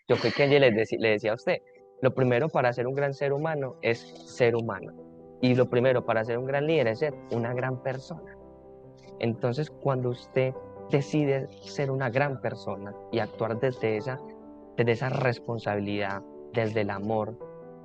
Yo creo que le decía a usted, lo primero para ser un gran ser humano es ser humano. Y lo primero para ser un gran líder es ser una gran persona. Entonces, cuando usted decide ser una gran persona y actuar desde esa responsabilidad, desde el amor,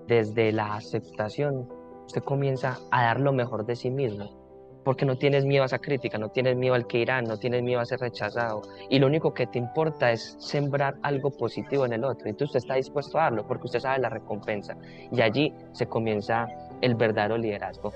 desde la aceptación, usted comienza a dar lo mejor de sí mismo, porque no tienes miedo a esa crítica, no tienes miedo al que irán, no tienes miedo a ser rechazado, y lo único que te importa es sembrar algo positivo en el otro, y usted está dispuesto a darlo, porque usted sabe la recompensa, y allí se comienza el verdadero liderazgo.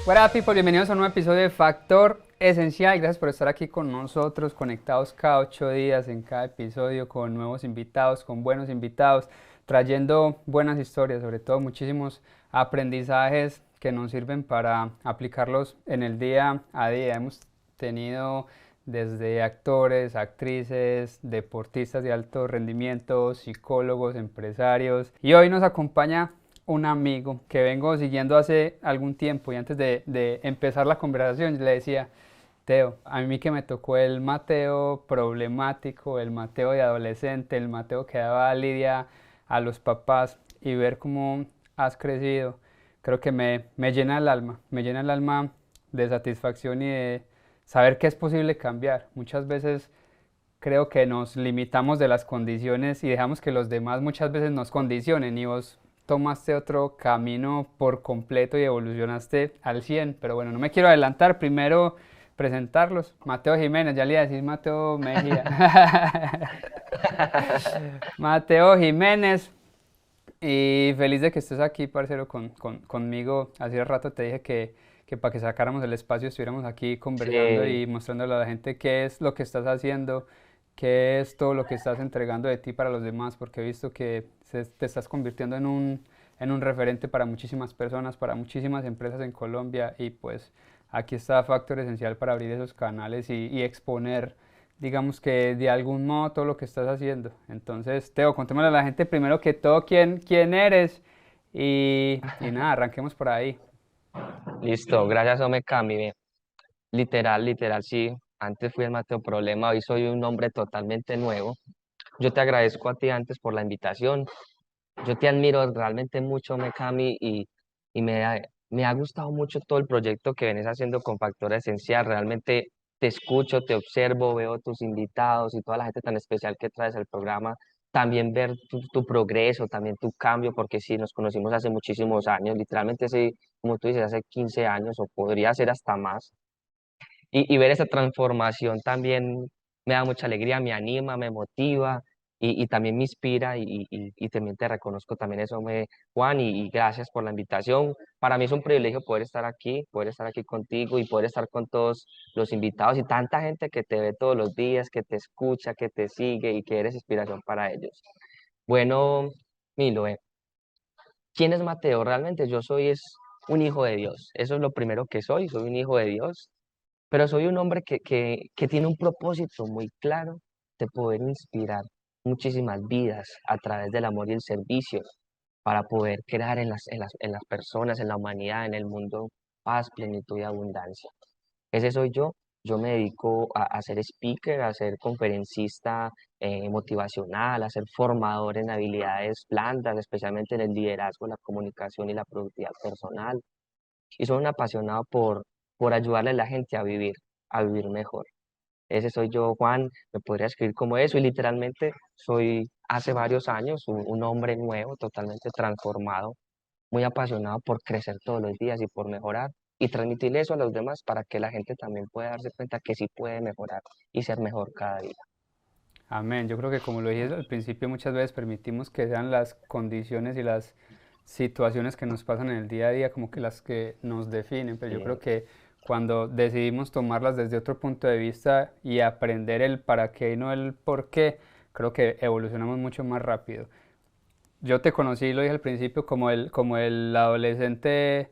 What up, people, bienvenidos a un nuevo episodio de Factor Esencial. Gracias por estar aquí con nosotros, conectados cada 8 días en cada episodio con nuevos invitados, con buenos invitados, trayendo buenas historias, sobre todo muchísimos aprendizajes que nos sirven para aplicarlos en el día a día. Hemos tenido desde actores, actrices, deportistas de alto rendimiento, psicólogos, empresarios, y hoy nos acompaña un amigo que vengo siguiendo hace algún tiempo, y antes de empezar la conversación le decía: Teo, a mí que me tocó el Mateo problemático, el Mateo de adolescente, el Mateo que daba lidia a los papás, y ver cómo has crecido, creo que me llena el alma, me llena el alma de satisfacción y de saber que es posible cambiar. Muchas veces creo que nos limitamos de las condiciones y dejamos que los demás muchas veces nos condicionen, y vos tomaste otro camino por completo y evolucionaste al 100. Pero bueno, no me quiero adelantar, primero presentarlos. Mateo Jiménez, ya le iba a decir Mateo Mejía. Mateo Jiménez, y feliz de que estés aquí, parcero, conmigo. Hace rato te dije que para que sacáramos el espacio estuviéramos aquí conversando Sí, y mostrándole a la gente qué es lo que estás haciendo, qué es todo lo que estás entregando de ti para los demás, porque he visto que te estás convirtiendo en un referente para muchísimas personas, para muchísimas empresas en Colombia, y pues aquí está Factor Esencial para abrir esos canales y exponer, digamos, que de algún modo todo lo que estás haciendo. Entonces, Teo, contémosle a la gente primero que todo quién eres, y nada, arranquemos por ahí. listo, gracias, Ome Cami. Ve. Literal, sí. Antes fui el Mateo Problema, hoy soy un hombre totalmente nuevo. Yo te agradezco a ti antes por la invitación. Yo te admiro realmente mucho, Mekami, y me ha gustado mucho todo el proyecto que vienes haciendo con Factor Esencial. Realmente te escucho, te observo, veo tus invitados y toda la gente tan especial que traes al programa. También ver tu progreso, también tu cambio, porque sí, nos conocimos hace muchísimos años, literalmente hace, como tú dices, hace 15 años o podría ser hasta más. Y ver esa transformación también me da mucha alegría, me anima, me motiva y también me inspira y también te reconozco también eso, Juan, y gracias por la invitación. Para mí es un privilegio poder estar aquí contigo y poder estar con todos los invitados y tanta gente que te ve todos los días, que te escucha, que te sigue y que eres inspiración para ellos. Bueno, Milo, ¿quién es Mateo? Realmente yo soy un hijo de Dios. Eso es lo primero que soy un hijo de Dios, pero soy un hombre que tiene un propósito muy claro de poder inspirar muchísimas vidas a través del amor y el servicio para poder crear en las personas, en la humanidad, en el mundo, paz, plenitud y abundancia. Ese soy yo. Yo me dedico a ser speaker, a ser conferencista motivacional, a ser formador en habilidades blandas, especialmente en el liderazgo, la comunicación y la productividad personal. Y soy un apasionado por ayudarle a la gente a vivir mejor. Ese soy yo, Juan, me podría escribir como eso y literalmente soy hace varios años un hombre nuevo, totalmente transformado, muy apasionado por crecer todos los días y por mejorar y transmitir eso a los demás para que la gente también pueda darse cuenta que sí puede mejorar y ser mejor cada día. Amén. Yo creo que, como lo dije al principio, muchas veces permitimos que sean las condiciones y las situaciones que nos pasan en el día a día como que las que nos definen, pero yo creo Sí, que cuando decidimos tomarlas desde otro punto de vista y aprender el para qué y no el por qué, creo que evolucionamos mucho más rápido. Yo te conocí, lo dije al principio, como el adolescente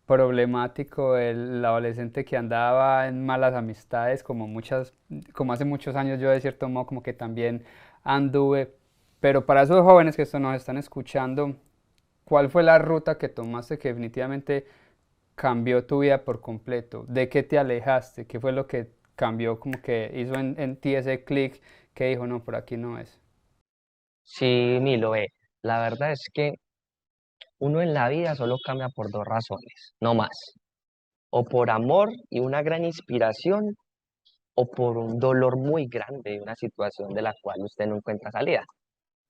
problemático, el adolescente que andaba en malas amistades, como hace muchos años yo de cierto modo como que también anduve. Pero para esos jóvenes que esto nos están escuchando, ¿cuál fue la ruta que tomaste que definitivamente cambió tu vida por completo? ¿De qué te alejaste? ¿Qué fue lo que cambió, como que hizo en ti ese clic que dijo, no, por aquí no es? Sí, Milo, la verdad es que uno en la vida solo cambia por dos razones, no más. O por amor y una gran inspiración, o por un dolor muy grande de una situación de la cual usted no encuentra salida.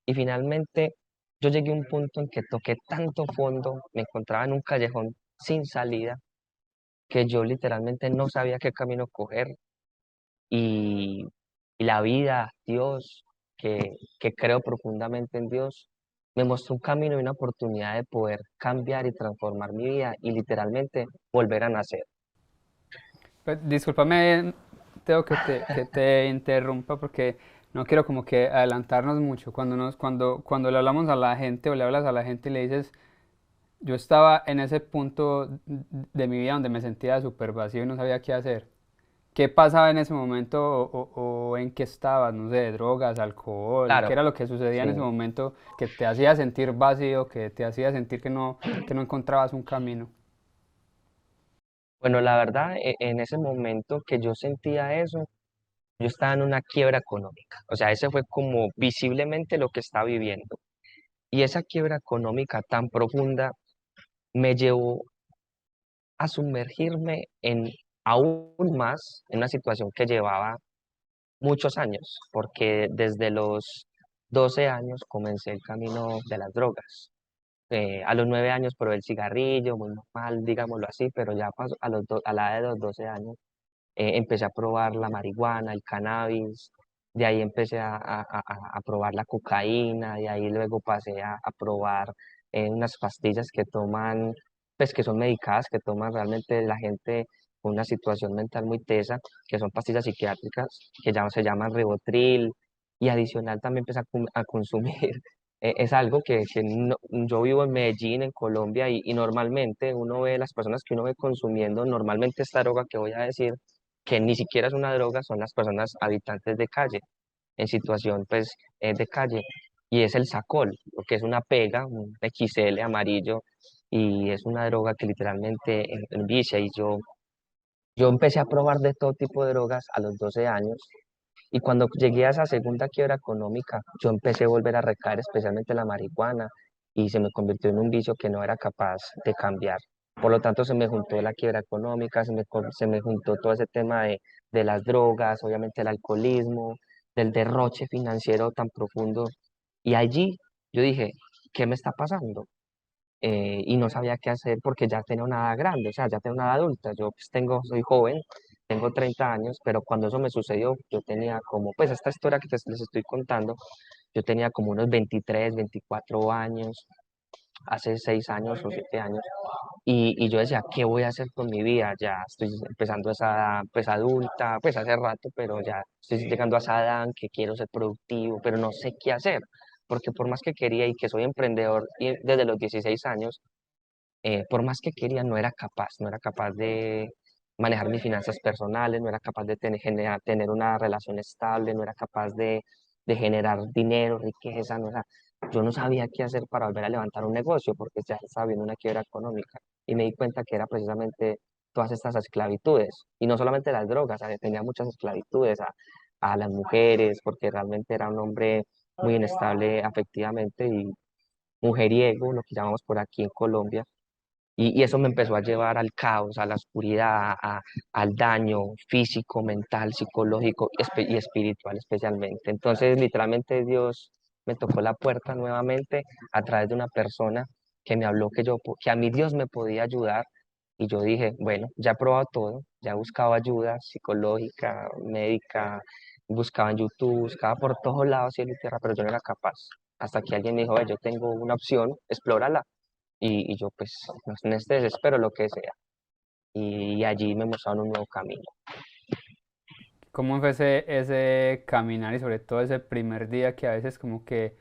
Y finalmente yo llegué a un punto en que toqué tanto fondo, me encontraba en un callejón sin salida, que yo literalmente no sabía qué camino coger y, y la vida, Dios, que creo profundamente en Dios, me mostró un camino y una oportunidad de poder cambiar y transformar mi vida y literalmente volver a nacer. Pues, discúlpame, tengo que te interrumpa porque no quiero como que adelantarnos mucho. Cuando le hablamos a la gente o le hablas a la gente y le dices, yo estaba en ese punto de mi vida donde me sentía súper vacío y no sabía qué hacer. ¿Qué pasaba en ese momento o en qué estabas? No sé, drogas, alcohol, ¿qué Claro, era lo que sucedía en ese sí. momento que te hacía sentir vacío, que te hacía sentir que no encontrabas un camino? Bueno, la verdad, en ese momento que yo sentía eso, yo estaba en una quiebra económica. O sea, ese fue como visiblemente lo que estaba viviendo. Y esa quiebra económica tan profunda me llevó a sumergirme en aún más en una situación que llevaba muchos años, porque desde los 12 años comencé el camino de las drogas. A los 9 años probé el cigarrillo, muy normal, digámoslo así, pero ya a la edad de los 12 años empecé a probar la marihuana, el cannabis, de ahí empecé a probar la cocaína, de ahí luego pasé a probar unas pastillas que toman, pues que son medicadas, que toman realmente la gente con una situación mental muy tesa, que son pastillas psiquiátricas, que ya se llaman Ribotril, y adicional también empecé a consumir. Es algo yo vivo en Medellín, en Colombia, y normalmente uno ve las personas que uno ve consumiendo, normalmente esta droga que voy a decir, que ni siquiera es una droga, son las personas habitantes de calle, en situación pues de calle, y es el Sacol, lo que es una pega, un XL amarillo, y es una droga que literalmente envicia, y yo empecé a probar de todo tipo de drogas a los 12 años, y cuando llegué a esa segunda quiebra económica, yo empecé a volver a recaer, especialmente la marihuana, y se me convirtió en un vicio que no era capaz de cambiar. Por lo tanto, se me juntó la quiebra económica, se me juntó todo ese tema de las drogas, obviamente el alcoholismo, del derroche financiero tan profundo. Y allí yo dije, ¿qué me está pasando? Y no sabía qué hacer porque ya tenía una edad grande, o sea, ya tenía una edad adulta. Yo pues soy joven, tengo 30 años, pero cuando eso me sucedió, yo tenía como, pues esta historia que les estoy contando, yo tenía como unos 23, 24 años, hace 6 años o 7 años, y yo decía, ¿qué voy a hacer con mi vida? Ya estoy empezando esa edad, pues adulta, pues hace rato, pero ya estoy llegando a esa edad en que quiero ser productivo, pero no sé qué hacer, porque por más que quería y que soy emprendedor desde los 16 años, por más que quería, no era capaz de manejar mis finanzas personales, no era capaz de tener una relación estable, no era capaz de generar dinero, riqueza, yo no sabía qué hacer para volver a levantar un negocio porque ya estaba viendo una quiebra económica y me di cuenta que era precisamente todas estas esclavitudes y no solamente las drogas, tenía muchas esclavitudes a las mujeres porque realmente era un hombre muy inestable afectivamente y mujeriego, lo que llamamos por aquí en Colombia, y eso me empezó a llevar al caos, a la oscuridad, al daño físico, mental, psicológico y espiritual especialmente. Entonces, literalmente Dios me tocó la puerta nuevamente a través de una persona que me habló que a mí Dios me podía ayudar. Y yo dije, bueno, ya he probado todo, ya he buscado ayuda psicológica, médica, buscaba en YouTube, buscaba por todos lados cielo y tierra, pero yo no era capaz. Hasta que alguien me dijo, "Ve, yo tengo una opción, explórala". Y yo pues no en este desespero lo que sea. Y allí me mostraron un nuevo camino. ¿Cómo fue ese caminar y sobre todo ese primer día que a veces como que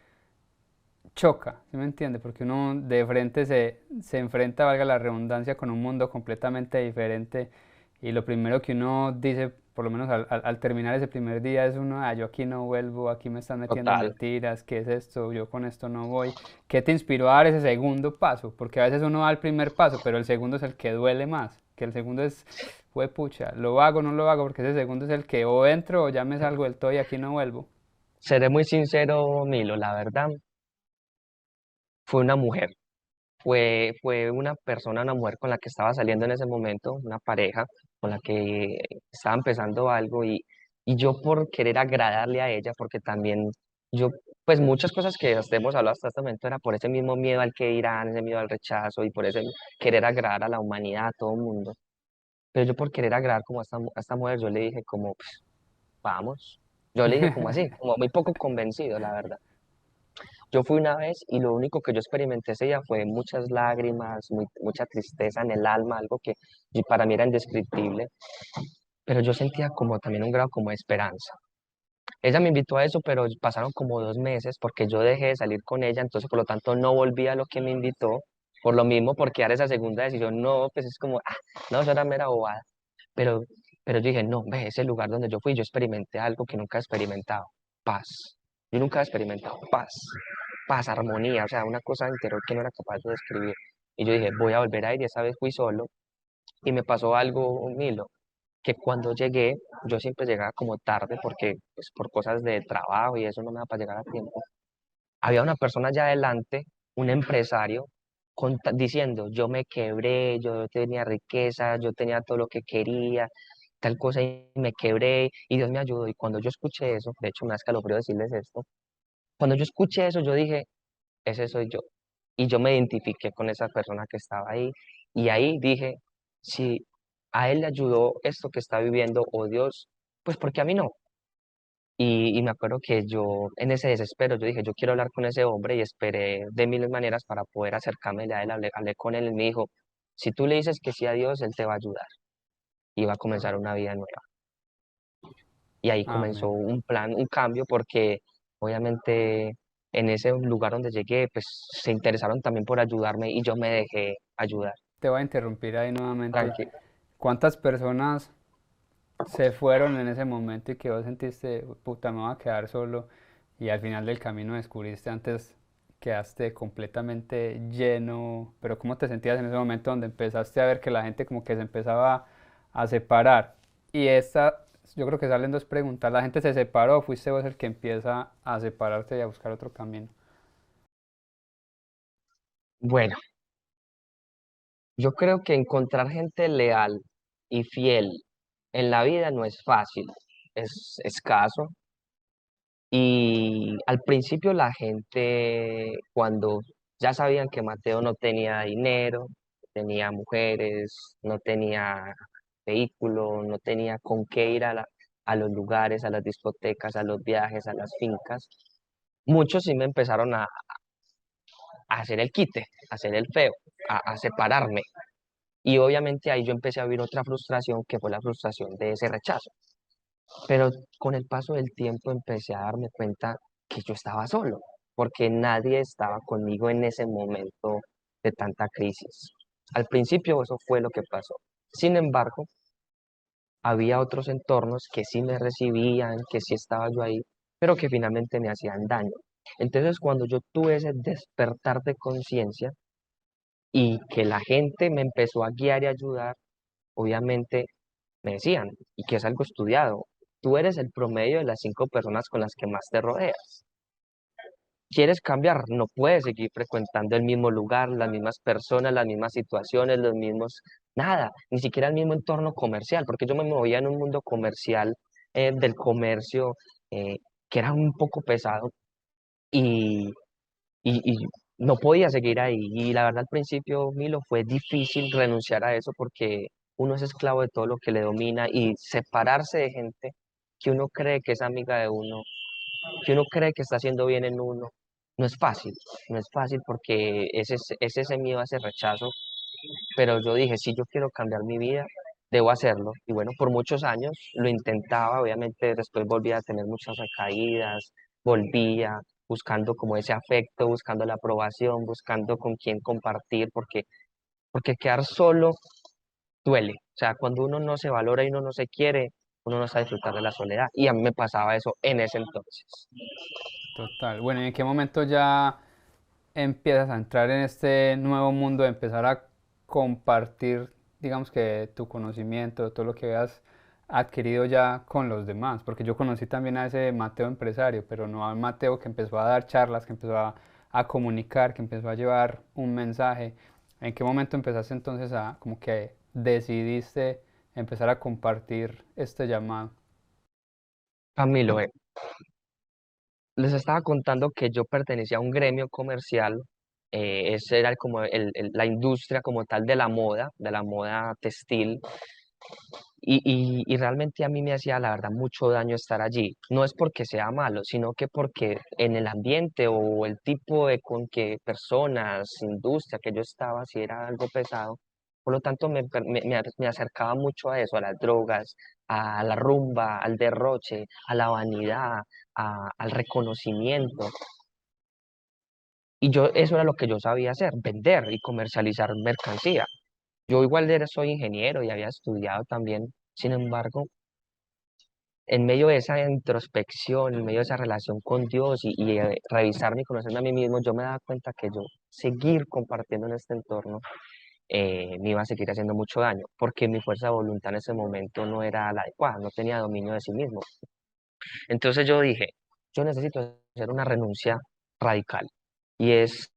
choca, ¿sí me entiende? Porque uno de frente se enfrenta, valga la redundancia, con un mundo completamente diferente y lo primero que uno dice, por lo menos al terminar ese primer día, es uno, yo aquí no vuelvo, aquí me están metiendo total. mentiras, ¿qué es esto? Yo con esto no voy. ¿Qué te inspiró a dar ese segundo paso? Porque a veces uno da el primer paso, pero el segundo es el que duele más, que el segundo es, fue pucha, lo hago, no lo hago, porque ese segundo es el que o entro o ya me salgo del todo y aquí no vuelvo. Seré muy sincero, Milo, la verdad, fue una mujer. Fue una persona, una mujer con la que estaba saliendo en ese momento, una pareja con la que estaba empezando algo y yo por querer agradarle a ella, porque también yo, pues muchas cosas que hemos hablado hasta este momento era por ese mismo miedo al que dirán, ese miedo al rechazo y por ese querer agradar a la humanidad, a todo el mundo. Pero yo por querer agradar como a esta mujer, yo le dije como, "Pues, vamos". Yo le dije como así, como muy poco convencido, la verdad. Yo fui una vez y lo único que yo experimenté ese día fue muchas lágrimas, mucha tristeza en el alma, algo que para mí era indescriptible, pero yo sentía como también un grado como de esperanza. Ella me invitó a eso, pero pasaron como 2 meses porque yo dejé de salir con ella, entonces por lo tanto no volví a lo que me invitó, por lo mismo, porque dar esa segunda decisión, no, pues es como, no, eso era mera bobada, pero, pero yo dije, no, ve, ese lugar donde yo fui, yo experimenté algo que nunca he experimentado, paz. Yo nunca he experimentado paz, armonía, o sea, una cosa interior que no era capaz de describir. Y yo dije, voy a volver a ir, y esa vez fui solo, y me pasó algo, Milo, que cuando llegué, yo siempre llegaba como tarde, porque pues, por cosas de trabajo y eso no me da para llegar a tiempo. Había una persona allá adelante, un empresario, diciendo, yo me quebré, yo tenía riqueza, yo tenía todo lo que quería, tal cosa, y me quebré, y Dios me ayudó. Y cuando yo escuché eso, de hecho me da escalofrío decirles esto, cuando yo escuché eso, yo dije, ese soy yo. Y yo me identifiqué con esa persona que estaba ahí. Y ahí dije, si a él le ayudó esto que está viviendo, o Dios, pues porque a mí no. Y me acuerdo que yo, en ese desespero, yo dije, yo quiero hablar con ese hombre y esperé de mil maneras para poder acercarme a él. Hablé con él y me dijo, si tú le dices que sí a Dios, Él te va a ayudar y va a comenzar una vida nueva. Y ahí comenzó Amén. un plan, un cambio, porque obviamente en ese lugar donde llegué, pues se interesaron también por ayudarme y yo me dejé ayudar. Te voy a interrumpir ahí nuevamente. Tranquilo. ¿Cuántas personas se fueron en ese momento y que vos sentiste, puta, me voy a quedar solo y al final del camino descubriste antes, quedaste completamente lleno, pero ¿cómo te sentías en ese momento donde empezaste a ver que la gente como que se empezaba a separar? Y esta, yo creo que salen dos preguntas, ¿la gente se separó o fuiste vos el que empieza a separarte y a buscar otro camino? Bueno, yo creo que encontrar gente leal y fiel en la vida no es fácil, es escaso. Y al principio la gente, cuando ya sabían que Mateo no tenía dinero, tenía mujeres, no tenía vehículo, no tenía con qué ir a los lugares, a las discotecas, a los viajes, a las fincas, muchos sí me empezaron a hacer el quite, a hacer el feo, a separarme. Y obviamente ahí yo empecé a vivir otra frustración, que fue la frustración de ese rechazo. Pero con el paso del tiempo empecé a darme cuenta que yo estaba solo, porque nadie estaba conmigo en ese momento de tanta crisis. Al principio eso fue lo que pasó. Sin embargo, había otros entornos que sí me recibían, que sí estaba yo ahí, pero que finalmente me hacían daño. Entonces, cuando yo tuve ese despertar de conciencia y que la gente me empezó a guiar y ayudar, obviamente me decían, y que es algo estudiado, tú eres el promedio de las 5 personas con las que más te rodeas. ¿Quieres cambiar? No puedes seguir frecuentando el mismo lugar, las mismas personas, las mismas situaciones, los mismos, nada, ni siquiera el mismo entorno comercial, porque yo me movía en un mundo comercial, del comercio, eh, que era un poco pesado y, y no podía seguir ahí. Y la verdad al principio, Milo, fue difícil renunciar a eso porque uno es esclavo de todo lo que le domina, y separarse de gente que uno cree que es amiga de uno, que uno cree que está haciendo bien en uno, no es fácil, no es fácil porque es ese miedo a ese rechazo. Pero yo dije, si yo quiero cambiar mi vida, debo hacerlo. Y bueno, por muchos años lo intentaba, obviamente después volvía a tener muchas recaídas, volvía buscando como ese afecto, buscando la aprobación, buscando con quién compartir, porque quedar solo duele, O sea, cuando uno no se valora y uno no se quiere, uno no sabe disfrutar de la soledad. Y a mí me pasaba eso en ese entonces. Total. Bueno, ¿y en qué momento ya empiezas a entrar en este nuevo mundo de empezar a compartir, digamos que tu conocimiento, todo lo que has adquirido ya con los demás? Porque yo conocí también a ese Mateo empresario, pero no al Mateo que empezó a dar charlas, que empezó a comunicar, que empezó a llevar un mensaje. ¿En qué momento empezaste entonces a, como que decidiste empezar a compartir este llamado? Camilo, les estaba contando que yo pertenecía a un gremio comercial, ese era como la industria como tal de la moda textil, y realmente a mí me hacía, la verdad, mucho daño estar allí. No es porque sea malo, sino que porque en el ambiente o el tipo de con que personas, industria que yo estaba, si era algo pesado. Por lo tanto, me acercaba mucho a eso, a las drogas, a la rumba, al derroche, a la vanidad, al reconocimiento. Y yo, eso era lo que yo sabía hacer, vender y comercializar mercancía. Yo igual soy ingeniero y había estudiado también. Sin embargo, en medio de esa introspección, en medio de esa relación con Dios y revisarme y conocerme a mí mismo, yo me daba cuenta que yo seguir compartiendo en este entorno me iba a seguir haciendo mucho daño, porque mi fuerza de voluntad en ese momento no era la adecuada, no tenía dominio de sí mismo. Entonces yo dije, yo necesito hacer una renuncia radical y es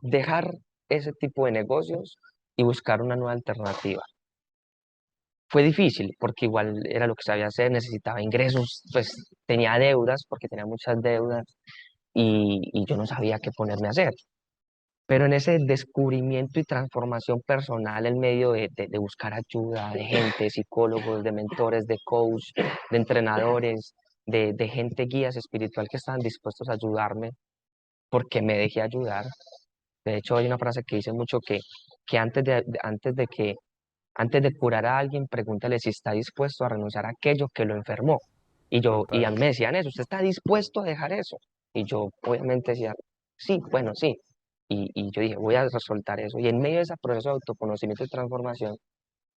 dejar ese tipo de negocios y buscar una nueva alternativa. Fue difícil porque igual era lo que sabía hacer, necesitaba ingresos, pues tenía deudas porque tenía muchas deudas y yo no sabía qué ponerme a hacer. Pero en ese descubrimiento y transformación personal en medio de buscar ayuda de gente, psicólogos, de mentores, de coach, de entrenadores, de gente guías espiritual que estaban dispuestos a ayudarme porque me dejé ayudar. De hecho, hay una frase que dice mucho que antes de curar a alguien, pregúntale si está dispuesto a renunciar a aquello que lo enfermó. Y a Total. mí me decían eso, ¿usted está dispuesto a dejar eso? Y yo obviamente decía, sí, bueno, sí. Y yo dije, voy a soltar eso. Y en medio de ese proceso de autoconocimiento y transformación,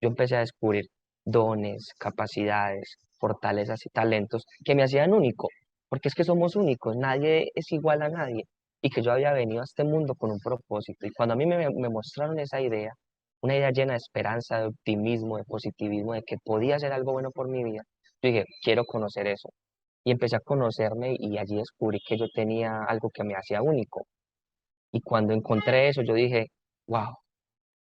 yo empecé a descubrir dones, capacidades, fortalezas y talentos que me hacían único, porque es que somos únicos, nadie es igual a nadie, y que yo había venido a este mundo con un propósito. Y cuando a mí me mostraron esa idea, una idea llena de esperanza, de optimismo, de positivismo, de que podía hacer algo bueno por mi vida, yo dije, quiero conocer eso. Y empecé a conocerme y allí descubrí que yo tenía algo que me hacía único. Y cuando encontré eso, yo dije, wow,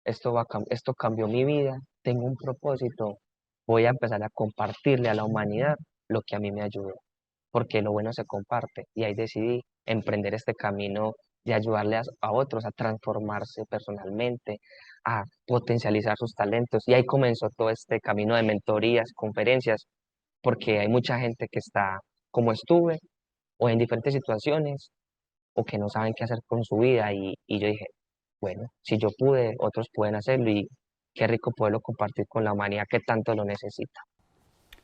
esto cambió mi vida, tengo un propósito, voy a empezar a compartirle a la humanidad lo que a mí me ayudó, porque lo bueno se comparte. Y ahí decidí emprender este camino de ayudarle a otros a transformarse personalmente, a potencializar sus talentos. Y ahí comenzó todo este camino de mentorías, conferencias, porque hay mucha gente que está como estuve o en diferentes situaciones o que no saben qué hacer con su vida y yo dije, bueno, si yo pude, otros pueden hacerlo y qué rico poderlo compartir con la humanidad que tanto lo necesita.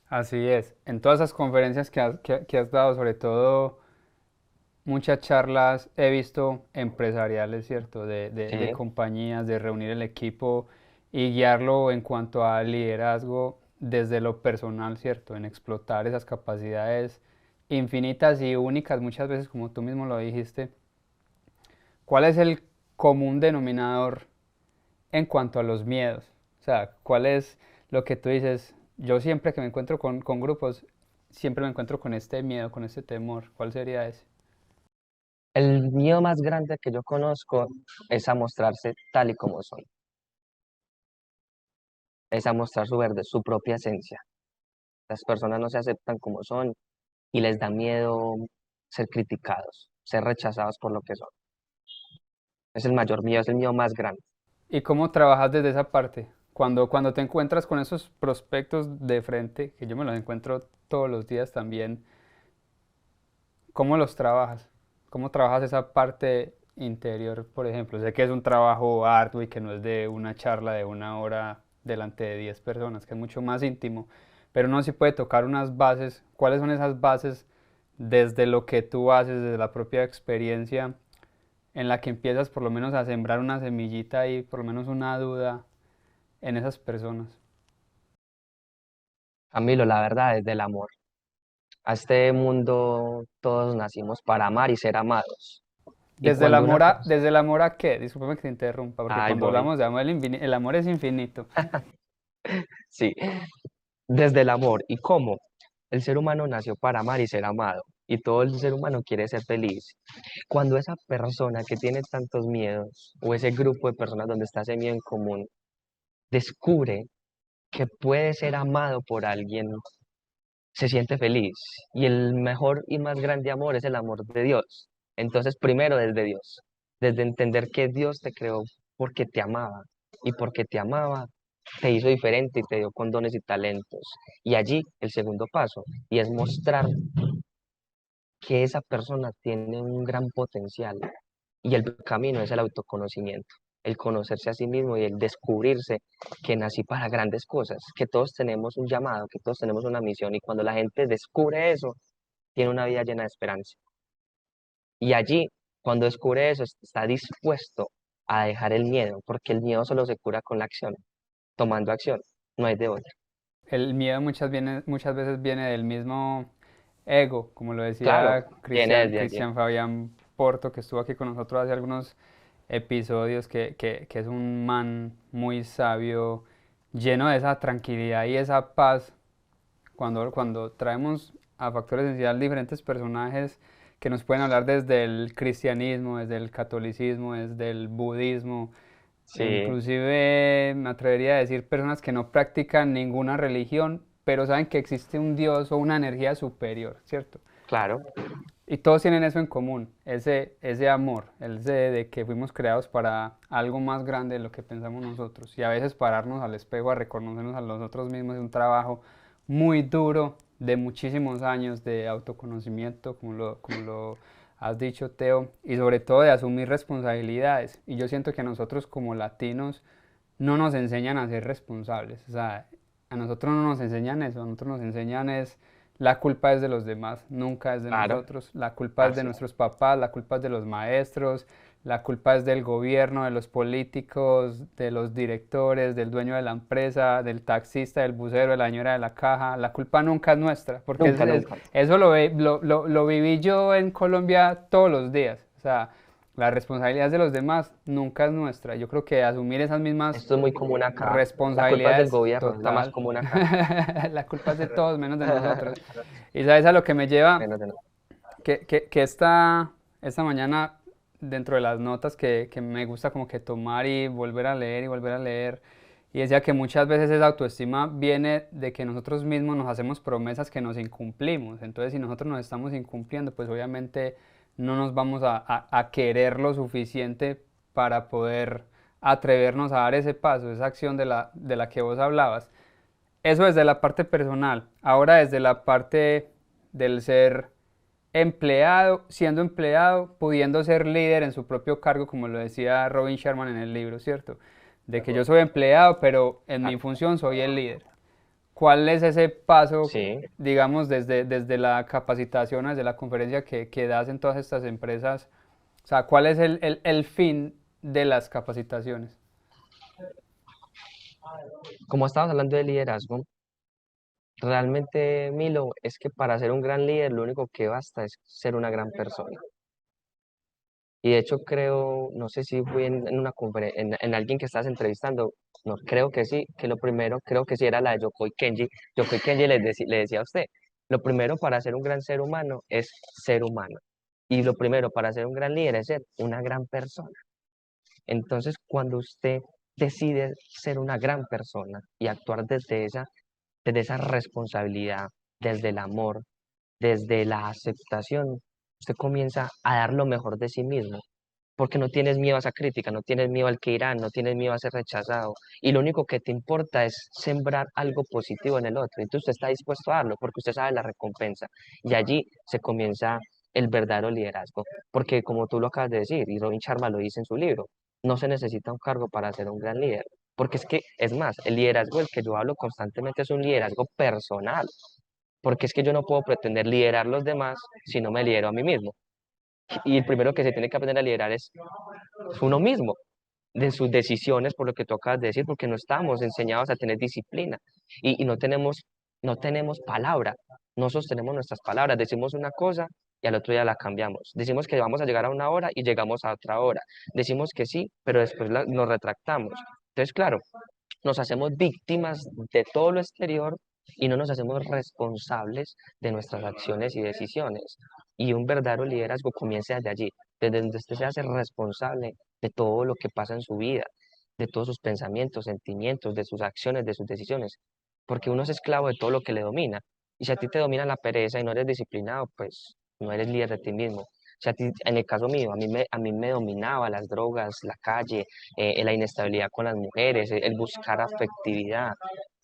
Así es. En todas esas conferencias que has dado, sobre todo muchas charlas he visto empresariales, ¿cierto? De Sí, compañías, de reunir el equipo y guiarlo en cuanto a liderazgo desde lo personal, ¿cierto? En explotar esas capacidades infinitas y únicas, muchas veces, como tú mismo lo dijiste. ¿Cuál es el común denominador en cuanto a los miedos? O sea, ¿cuál es lo que tú dices? Yo siempre que me encuentro con grupos, siempre me encuentro con este miedo, con este temor. ¿Cuál sería ese? el miedo más grande que yo conozco es a mostrarse tal y como soy, es a mostrar su propia esencia. Las personas no se aceptan como son y les da miedo ser criticados, ser rechazados por lo que son. Es el mayor miedo, es el miedo más grande. ¿Y cómo trabajas desde esa parte? Cuando te encuentras con esos prospectos de frente, que yo me los encuentro todos los días también, ¿cómo los trabajas? ¿Cómo trabajas esa parte interior, por ejemplo? Sé que es un trabajo arduo y que no es de una charla de una hora delante de 10 personas, que es mucho más íntimo, pero uno sí puede tocar unas bases. ¿Cuáles son esas bases desde lo que tú haces, desde la propia experiencia, en la que empiezas por lo menos a sembrar una semillita y por lo menos una duda en esas personas? Camilo, la verdad es del amor. A este mundo todos nacimos para amar y ser amados. Y cuando una persona... Desde el amor a qué? Discúlpame que te interrumpa, porque Ay, cuando voy. hablamos de amor, el amor es infinito. Sí, desde el amor. ¿Y cómo? El ser humano nació para amar y ser amado. Y todo el ser humano quiere ser feliz. Cuando esa persona que tiene tantos miedos, o ese grupo de personas donde está ese miedo en común, descubre que puede ser amado por alguien, se siente feliz. Y el mejor y más grande amor es el amor de Dios. Entonces, primero desde Dios, desde entender que Dios te creó porque te amaba. Y porque te amaba, te hizo diferente y te dio con dones y talentos. Y allí el segundo paso, y es mostrar que esa persona tiene un gran potencial. Y el camino es el autoconocimiento, el conocerse a sí mismo y el descubrirse que nací para grandes cosas, que todos tenemos un llamado, que todos tenemos una misión. Y cuando la gente descubre eso, tiene una vida llena de esperanza. Y allí, cuando descubre eso, está dispuesto a dejar el miedo, porque el miedo solo se cura con la acción, tomando acción, no hay de otra. El miedo muchas veces viene del mismo ego, como lo Claro, decía viene desde allí. Cristian Fabián Porto, que estuvo aquí con nosotros hace algunos episodios, que es un man muy sabio, lleno de esa tranquilidad y esa paz. Cuando traemos a Factor Esencial diferentes personajes que nos pueden hablar desde el cristianismo, desde el catolicismo, desde el budismo, e Sí, inclusive me atrevería a decir personas que no practican ninguna religión, pero saben que existe un Dios o una energía superior, ¿cierto? claro, Y todos tienen eso en común, ese amor, ese de que fuimos creados para algo más grande de lo que pensamos nosotros. Y a veces pararnos al espejo a reconocernos a nosotros mismos es un trabajo muy duro, de muchísimos años de autoconocimiento, como lo has dicho, Teo, y sobre todo de asumir responsabilidades. Y yo siento que a nosotros como latinos no nos enseñan a ser responsables. O sea, a nosotros no nos enseñan eso, a nosotros nos enseñan es la culpa es de los demás, nunca es de claro, nosotros. La culpa es de así. nuestros papás, la culpa es de los maestros, la culpa es del gobierno, de los políticos, de los directores, del dueño de la empresa, del taxista, del bucero, de la señora de la caja. La culpa nunca es nuestra, porque Nunca, nunca. eso lo viví yo en Colombia todos los días. O sea, la responsabilidad de los demás nunca es nuestra. Yo creo que asumir esas mismas Esto es muy común acá. La culpa es del responsabilidades, gobierno, es la más total. común acá. La culpa es de todos, menos de nosotros. Y sabes a lo que me lleva, Menos de no. que esta mañana, dentro de las notas que me gusta como que tomar y volver a leer y volver a leer, y decía que muchas veces esa autoestima viene de que nosotros mismos nos hacemos promesas que nos incumplimos. Entonces, si nosotros nos estamos incumpliendo, pues obviamente no nos vamos a querer lo suficiente para poder atrevernos a dar ese paso, esa acción de la que vos hablabas. Eso desde la parte personal. Ahora desde la parte del ser empleado, siendo empleado, pudiendo ser líder en su propio cargo, como lo decía Robin Sharman en el libro, ¿cierto? De que yo soy empleado, pero en mi Exacto. función soy el líder. ¿Cuál es ese paso, Sí. digamos, desde la capacitación, desde la conferencia que das en todas estas empresas? O sea, ¿cuál es el fin de las capacitaciones? Como estabas hablando de liderazgo, realmente, Milo, es que para ser un gran líder lo único que basta es ser una gran persona. Y de hecho creo, no sé si fui en una conferencia, en alguien que estás entrevistando, no, creo que sí, que lo primero, creo que sí era la de Yokoi Kenji. Yokoi Kenji le decía a usted, lo primero para ser un gran ser humano es ser humano. Y lo primero para ser un gran líder es ser una gran persona. Entonces, cuando usted decide ser una gran persona y actuar desde esa responsabilidad, desde el amor, desde la aceptación, usted comienza a dar lo mejor de sí mismo, porque no tienes miedo a esa crítica, no tienes miedo al que irán, no tienes miedo a ser rechazado, y lo único que te importa es sembrar algo positivo en el otro, y entonces usted está dispuesto a darlo, porque usted sabe la recompensa, y allí se comienza el verdadero liderazgo, porque como tú lo acabas de decir, y Robin Sharma lo dice en su libro, no se necesita un cargo para ser un gran líder, porque es que, es más, el liderazgo del que yo hablo constantemente es un liderazgo personal, porque es que yo no puedo pretender liderar a los demás si no me lidero a mí mismo. Y el primero que se tiene que aprender a liderar es uno mismo, de sus decisiones, por lo que tú acabas de decir, porque no estamos enseñados a tener disciplina y no tenemos no tenemos palabra, no sostenemos nuestras palabras, decimos una cosa y al otro día la cambiamos. Decimos que vamos a llegar a una hora y llegamos a otra hora. Decimos que sí, pero después nos retractamos. Entonces, claro, nos hacemos víctimas de todo lo exterior y no nos hacemos responsables de nuestras acciones y decisiones. Y un verdadero liderazgo comienza desde allí, desde donde usted se hace responsable de todo lo que pasa en su vida, de todos sus pensamientos, sentimientos, de sus acciones, de sus decisiones, porque uno es esclavo de todo lo que le domina. Y si a ti te domina la pereza y no eres disciplinado, pues no eres líder de ti mismo. Si a ti, en el caso mío, a mí me dominaba las drogas, la calle, la inestabilidad con las mujeres, el buscar afectividad,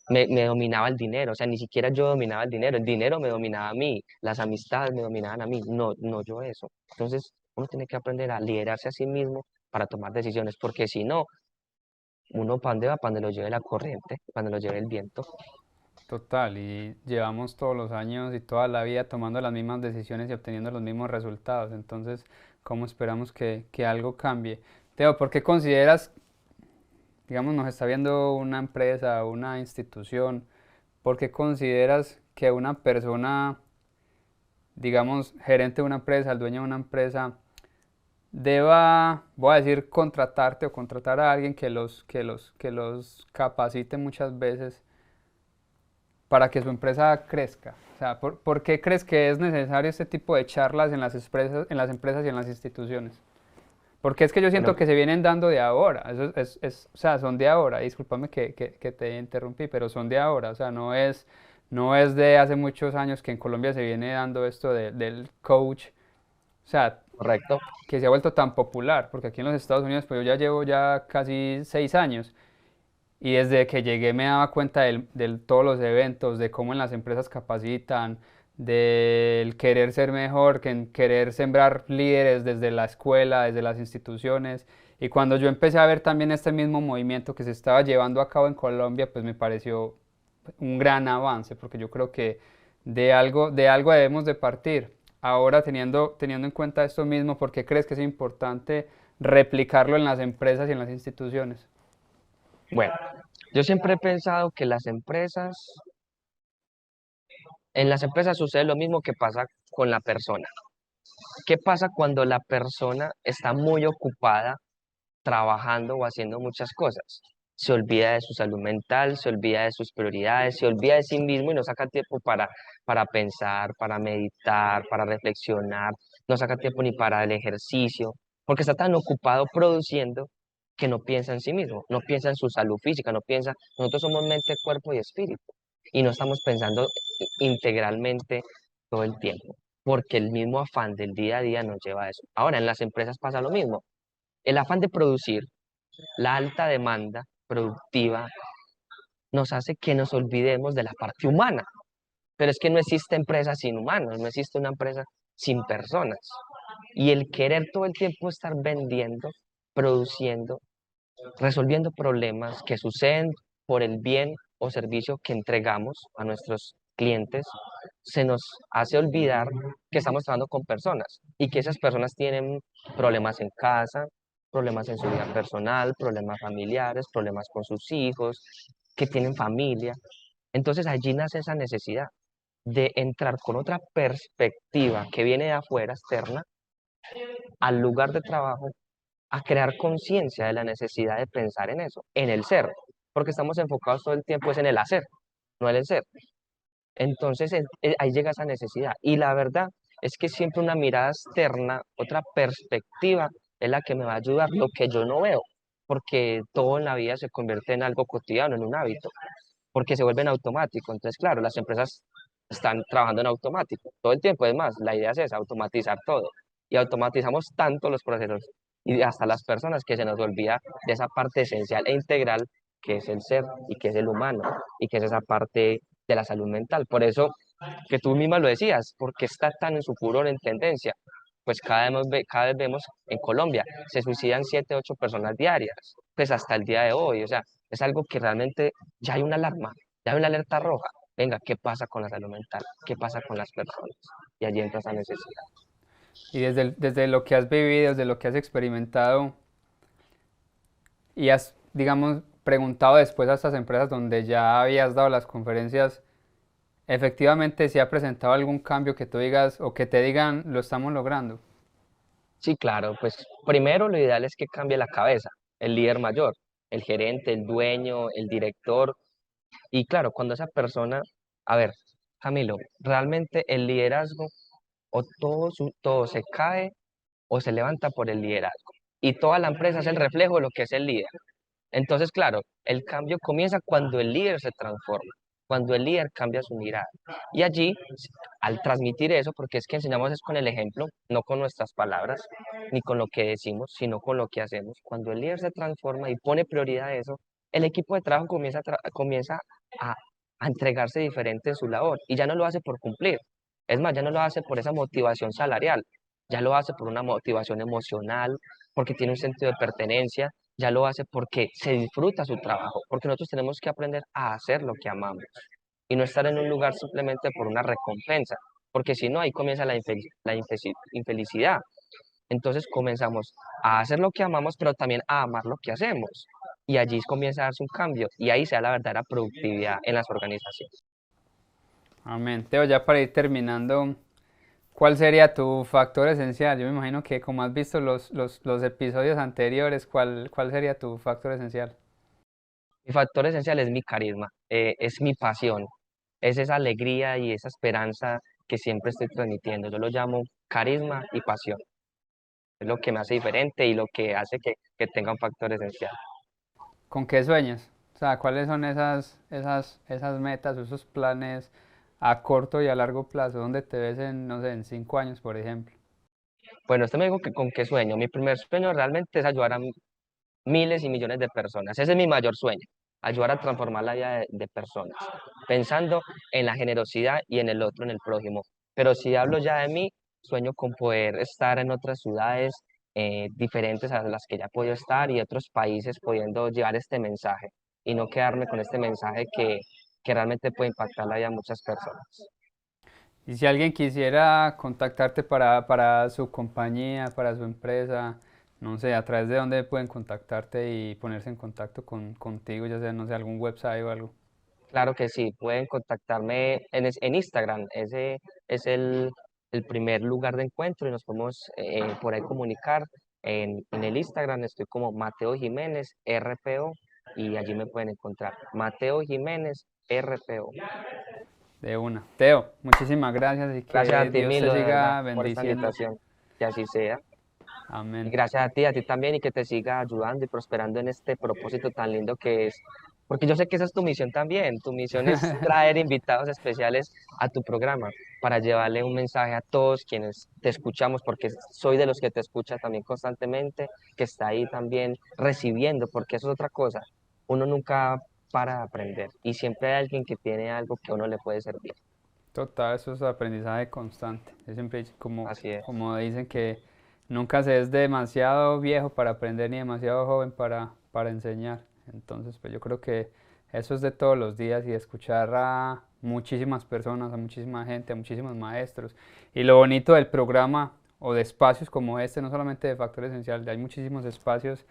me dominaba el dinero, o sea, ni siquiera yo dominaba el dinero me dominaba a mí, las amistades me dominaban a mí, no, no yo eso. Entonces, uno tiene que aprender a liderarse a sí mismo para tomar decisiones, porque si no, uno para dónde va, para donde lo lleve la corriente, para donde lo lleve el viento. Total, y llevamos todos los años y toda la vida tomando las mismas decisiones y obteniendo los mismos resultados. Entonces, ¿cómo esperamos que algo cambie? Teo, ¿por qué consideras, digamos, nos está viendo una empresa, una institución, por qué consideras que una persona, digamos, gerente de una empresa, el dueño de una empresa, deba, voy a decir, contratarte o contratar a alguien que los capacite muchas veces para que su empresa crezca? O sea, ¿por qué crees que es necesario este tipo de charlas en las empresas y en las instituciones? Porque es que yo siento Bueno, que se vienen dando de ahora, eso o sea, son de ahora, discúlpame que te interrumpí, pero son de ahora, o sea, no es de hace muchos años que en Colombia se viene dando esto del coach, o sea, correcto. que se ha vuelto tan popular, porque aquí en los Estados Unidos, pues yo ya llevo ya casi 6 años y desde que llegué me daba cuenta de todos los eventos, de cómo en las empresas capacitan, del querer ser mejor, que en querer sembrar líderes desde la escuela, desde las instituciones. Y cuando yo empecé a ver también este mismo movimiento que se estaba llevando a cabo en Colombia, pues me pareció un gran avance, porque yo creo que de algo debemos de partir. Ahora teniendo en cuenta esto mismo, ¿por qué crees que es importante replicarlo en las empresas y en las instituciones? Bueno, yo siempre he pensado que en las empresas sucede lo mismo que pasa con la persona. ¿Qué pasa cuando la persona está muy ocupada trabajando o haciendo muchas cosas? Se olvida de su salud mental, se olvida de sus prioridades, se olvida de sí mismo y no saca tiempo para pensar, para meditar, para reflexionar, no saca tiempo ni para el ejercicio, porque está tan ocupado produciendo que no piensa en sí mismo, no piensa en su salud física, no piensa, nosotros somos mente, cuerpo y espíritu, y no estamos pensando integralmente todo el tiempo, porque el mismo afán del día a día nos lleva a eso. Ahora, en las empresas pasa lo mismo. El afán de producir, la alta demanda productiva, nos hace que nos olvidemos de la parte humana. Pero es que no existe empresa sin humanos, no existe una empresa sin personas. Y el querer todo el tiempo estar vendiendo, produciendo, resolviendo problemas que suceden por el bien o servicio que entregamos a nuestros clientes, se nos hace olvidar que estamos trabajando con personas y que esas personas tienen problemas en casa, problemas en su vida personal, problemas familiares, problemas con sus hijos, que tienen familia. Entonces allí nace esa necesidad de entrar con otra perspectiva que viene de afuera, externa, al lugar de trabajo, a crear conciencia de la necesidad de pensar en eso, en el ser, porque estamos enfocados todo el tiempo es en el hacer, no en el ser. Entonces ahí llega esa necesidad. Y la verdad es que siempre una mirada externa, otra perspectiva, es la que me va a ayudar, lo que yo no veo, porque todo en la vida se convierte en algo cotidiano, en un hábito, porque se vuelven automático. Entonces, claro, las empresas están trabajando en automático todo el tiempo. Es más, la idea es esa, automatizar todo. Y automatizamos tanto los procesos y hasta las personas que se nos olvida de esa parte esencial e integral que es el ser y que es el humano y que es esa parte de la salud mental. Por eso, que tú misma lo decías, porque está tan en su furor, en tendencia, pues cada vez vemos en Colombia, se suicidan 7, 8 personas diarias, pues hasta el día de hoy, o sea, es algo que realmente ya hay una alarma, ya hay una alerta roja. Venga, ¿qué pasa con la salud mental? ¿Qué pasa con las personas? Y allí entra esa necesidad. Y desde lo que has vivido, desde lo que has experimentado y digamos, preguntado después a estas empresas donde ya habías dado las conferencias, efectivamente se ha presentado algún cambio que tú digas o que te digan lo estamos logrando. Sí, claro, pues primero lo ideal es que cambie la cabeza, el líder mayor, el gerente, el dueño, el director. Y claro, cuando esa persona, a ver, Camilo, realmente el liderazgo o todo se cae o se levanta por el liderazgo. Y toda la empresa es el reflejo de lo que es el líder. Entonces, claro, el cambio comienza cuando el líder se transforma, cuando el líder cambia su mirada. Y allí, al transmitir eso, porque es que enseñamos es con el ejemplo, no con nuestras palabras, ni con lo que decimos, sino con lo que hacemos. Cuando el líder se transforma y pone prioridad a eso, el equipo de trabajo comienza a, a entregarse diferente en su labor y ya no lo hace por cumplir. Es más, ya no lo hace por esa motivación salarial, ya lo hace por una motivación emocional, porque tiene un sentido de pertenencia, ya lo hace porque se disfruta su trabajo, porque nosotros tenemos que aprender a hacer lo que amamos y no estar en un lugar simplemente por una recompensa, porque si no, ahí comienza la infelicidad. Entonces comenzamos a hacer lo que amamos, pero también a amar lo que hacemos. Y allí comienza a darse un cambio y ahí se da la verdadera productividad en las organizaciones. Amén. Teo, ya para ir terminando, ¿cuál sería tu factor esencial? Yo me imagino que como has visto los episodios anteriores, ¿cuál sería tu factor esencial? Mi factor esencial es mi carisma, es mi pasión, es esa alegría y esa esperanza que siempre estoy transmitiendo. Yo lo llamo carisma y pasión. Es lo que me hace diferente y lo que hace que tenga un factor esencial. ¿Con qué sueñas? O sea, ¿cuáles son esas metas, esos planes a corto y a largo plazo? ¿Dónde te ves en, no sé, en 5 años, por ejemplo? Bueno, usted me dijo que con qué sueño. Mi primer sueño realmente es ayudar a miles y millones de personas. Ese es mi mayor sueño, ayudar a transformar la vida de personas, pensando en la generosidad y en el otro, en el prójimo. Pero si hablo ya de mí, sueño con poder estar en otras ciudades diferentes a las que ya he podido estar y otros países pudiendo llevar este mensaje y no quedarme con este mensaje que realmente puede impactar la vida de muchas personas. Y si alguien quisiera contactarte para su compañía, para su empresa, no sé, a través de dónde pueden contactarte y ponerse en contacto contigo, ya sea, no sé, algún website o algo. Claro que sí, pueden contactarme en Instagram, ese es el primer lugar de encuentro y nos podemos por ahí comunicar. En el Instagram estoy como Mateo Jiménez RPO y allí me pueden encontrar. Mateo Jiménez RPO. De una. Teo, muchísimas gracias y Gracias a que ti, Dios te Milo, de verdad, siga por esta bendiciendo. invitación. Que así sea. Y Amén. gracias a ti también, y que te siga ayudando y prosperando en este propósito tan lindo que es. Porque yo sé que esa es tu misión también. Tu misión es traer invitados especiales a tu programa para llevarle un mensaje a todos quienes te escuchamos, porque soy de los que te escucha también constantemente, que está ahí también recibiendo, porque eso es otra cosa. Uno nunca para de aprender y siempre hay alguien que tiene algo que a uno le puede servir. Total, eso es aprendizaje constante. Yo siempre Así es. como dicen que nunca se es demasiado viejo para aprender ni demasiado joven para enseñar. Entonces, pues yo creo que eso es de todos los días y escuchar a muchísimas personas, a muchísima gente, a muchísimos maestros. Y lo bonito del programa o de espacios como este, no solamente de Factor Esencial, hay muchísimos espacios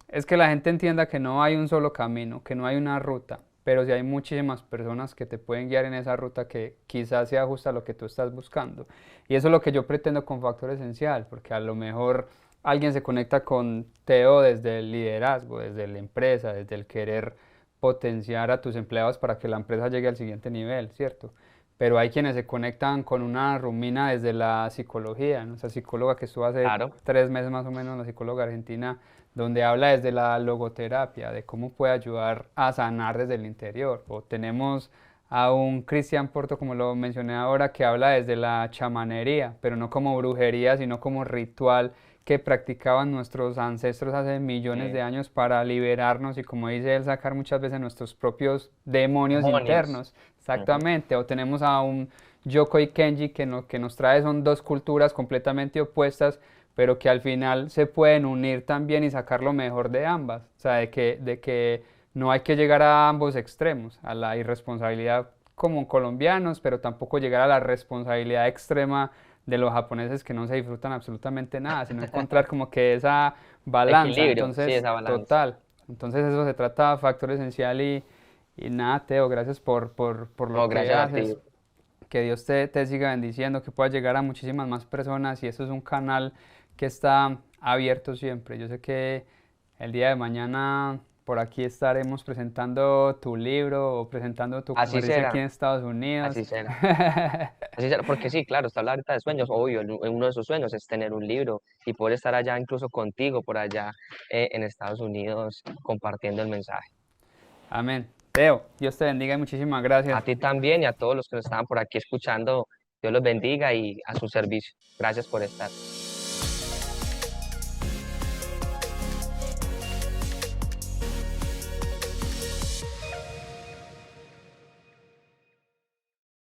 es que la gente entienda que no hay un solo camino, que no hay una ruta, pero sí hay muchísimas personas que te pueden guiar en esa ruta que quizás se ajusta a lo que tú estás buscando. Y eso es lo que yo pretendo con Factor Esencial, porque a lo mejor alguien se conecta con Teo desde el liderazgo, desde la empresa, desde el querer potenciar a tus empleados para que la empresa llegue al siguiente nivel, ¿cierto? Pero hay quienes se conectan con una Rumina desde la psicología, nuestra psicóloga que estuvo hace Claro. 3 meses más o menos, la psicóloga argentina, donde habla desde la logoterapia, de cómo puede ayudar a sanar desde el interior. O tenemos a un Cristian Porto, como lo mencioné ahora, que habla desde la chamanería, pero no como brujería, sino como ritual que practicaban nuestros ancestros hace millones de Eh, años para liberarnos y, como dice él, sacar muchas veces nuestros propios demonios demonios. internos. Exactamente. O tenemos a un Yokoi Kenji que nos trae, son dos culturas completamente opuestas, pero que al final se pueden unir también y sacar lo mejor de ambas. O sea, de que no hay que llegar a ambos extremos, a la irresponsabilidad como colombianos, pero tampoco llegar a la responsabilidad extrema de los japoneses que no se disfrutan absolutamente nada, sino encontrar como que esa balanza. Equilibrio, sí, Entonces, esa balanza. total. Entonces eso se trata de Factor Esencial Y nada, Teo, gracias por lo No, que gracias a ti. haces. Que Dios te siga bendiciendo, que pueda llegar a muchísimas más personas y esto es un canal que está abierto siempre. Yo sé que el día de mañana por aquí estaremos presentando tu libro o presentando tu Así conferencia aquí será, en Estados así Unidos. será. Así será, porque sí, claro, está hablando ahorita de sueños, obvio, uno de esos sueños es tener un libro y poder estar allá incluso contigo por allá en Estados Unidos compartiendo el mensaje. Amén. Teo, Dios te bendiga y muchísimas A gracias. ti también y a todos los que nos estaban por aquí escuchando, Dios los bendiga y a su servicio. Gracias por estar.